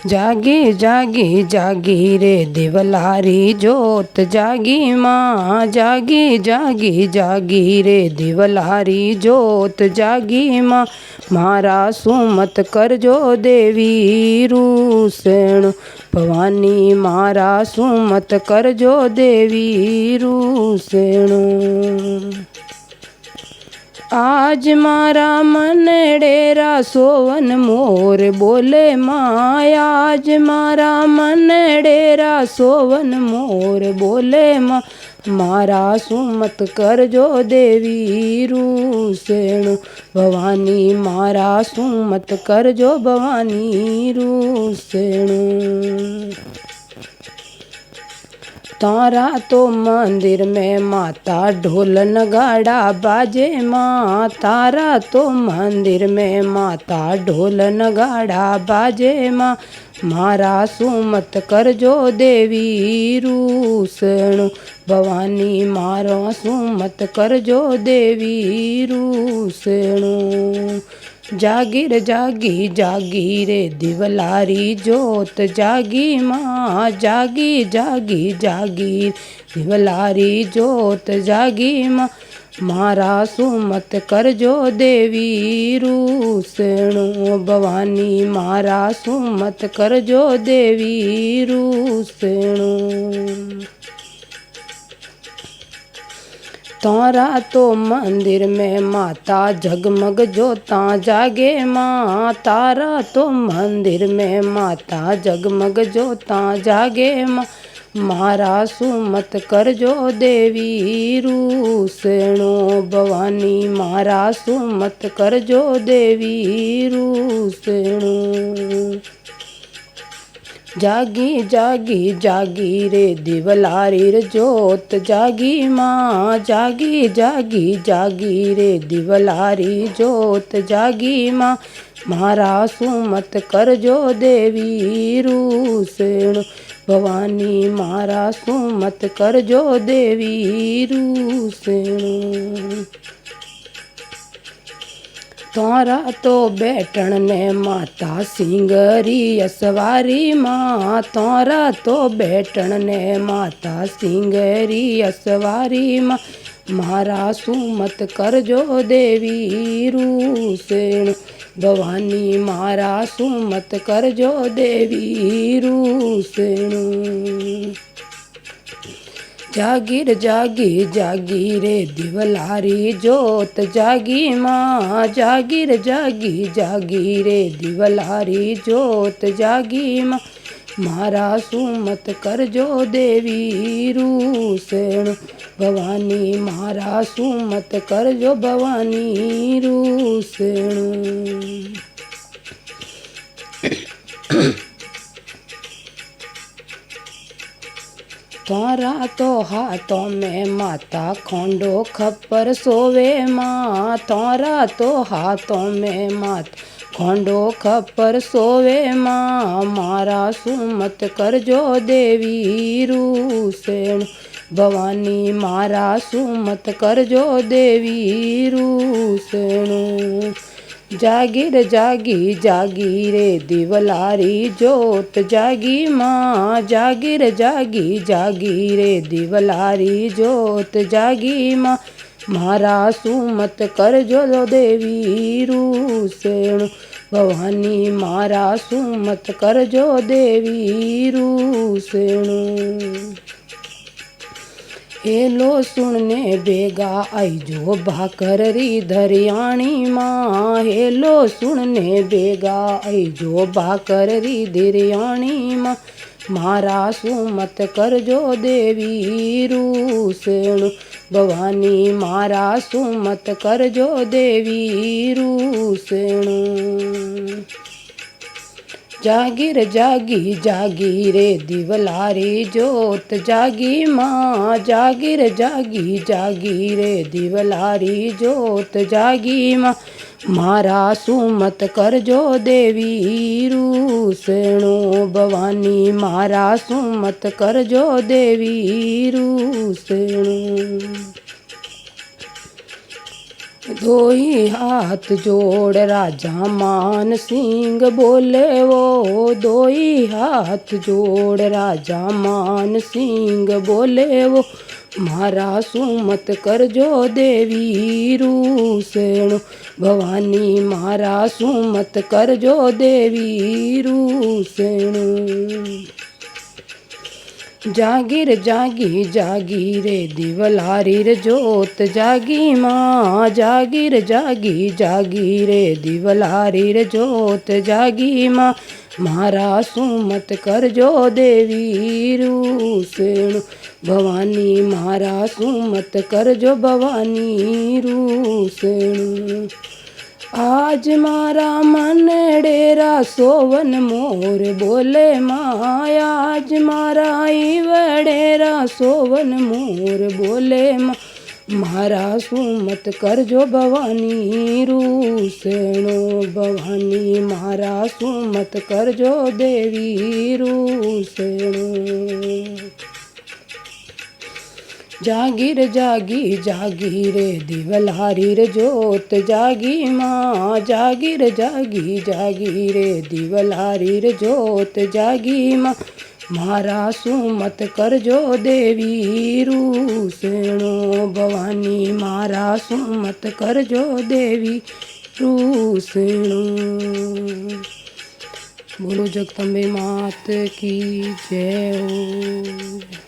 જાગી જાગી જાગી રે દિવલારી જોત જાગી માં જાગી જાગી જાગી રે દિવલારી જોત જાગી માં મારા સુમત કરજો દેવી રૂસણ ભવાની મારા સુમત કરજો દેવી રૂસણ આજ મારા મનડેરા સોવન મોર બોલે માયા આજ મારા મનડેરા સોવન મોર બોલે મારા સુમત કરજો દેવી રૂસણ ભવાની મારા સુમત કરજો ભવાની રૂસણ तारा तो मंदिर में माता ढोल नगाड़ा बाजे माँ तारा तो मंदिर में माता ढोल नगाड़ा बाजे माँ मारा सुमत करजो देवी रूसण भवानी मारो सुमत करजो देवी रूसण जागीर जागी जागी रे दिवलारी जोत जागी माँ जागी जागी जागी दिवलारी जोत जागी माँ मारा सुमत करजो देवी रूसण भवानी मारा सुमत करजो देवी रूसण तारा तो मंदिर में माता जगमग जोता जागे माँ तारा तो मंदिर में माता जगमग जोता जागे माँ मारा सुमत करजो देवी रूसणो भवानी मारा सुमत करजो देवी रूसणो जागी जागी जागी रे दिवलारी जोत जागी माँ जागी जागी जागी रे दिवलारी जोत जागी माँ मारा सुमत करजो देवी रूसण भवानी मारा सुमत करजो देवी रूसण तारा तो बैठण ने माता सिंगरी असवारी माँ तारा तो बैठण ने माता सिंगरी असवारी माँ मारा सुमत करजो देवी रूसण भवानी मारा सुमत करजो देवी रूसण जागीर जागी जागी रे दिवलारी जोत जागी माँ जागीर जागी जागी रे दिवलारी जोत जागी माँ मारा सुमत करजो देवी रूसण भवानी मारा सुमत करजो भवानी रूसण तारा तो हाथों में माता खोंडो खप्पर सोवे माँ तारा तो हाथों में माता खोंडो खप्पर सोवे माँ मारा सुमत करजो देवी रूसण भवानी मारा सुमत करजो देवी रूसण जागीर जागी जागी रे दिवलारी जोत जागी माँ जागीर जागी जागी रे दिवलारी जोत जागी माँ मारा सुमत करजो देवी रूसण भवानी मारा सुमत करजो देवी रूसण हेलो सुनने बेगा आई जो भाकरी धरियाणी माँ हेलो सुनने बेगा आई जो भाकरी धरियाणी माँ मारा सुमत करजो देवी रूसण भवानी मारा सुमत करजो देवी रूसण जागीर जागी जागी रे दिवलारी जोत जागी माँ जागीर जागी जागी रे दिवलारी जोत जागी माँ मारा सुमत करजो देवी रूसणो भवानी मारा सुमत करजो देवी रूसणो दोई हाथ जोड़ राजा मान सिंह बोले वो, दोई हाथ जोड़ राजा मान सिंह बोले वो, मारा सुमत करजो देवी रूसेणु, भवानी मारा सुमत करजो देवी रूसेणु। जागीर जागी जागी रे दिवलारी रे जोत जागी माँ, जागीर जागी जागी रे दिवलारी रे जोत जागी माँ, मारा सुमत करजो देवी रूसेणु, भवानी मारा सुमत करजो भवानी रूसेणु। आज मारा मन डेरा सोवन मोर बोले माँ, आज मारा ईवडेरा सोवन मोर बोले माँ, मारा सुमत करजो भवानी रूसेणु, भवानी मारा सुमत करजो देवी रूसेणु। जागीर जागी जागी रे दिवलारी रे जोत जागी माँ, जागीर जागी जागी रे दिवलारी रे जोत जागी माँ, मारा सुमत करजो देवी रूसेणु, भवानी मारा सुमत करजो देवी रूसेणु। बोलो जगदम्बे मात की जय हो।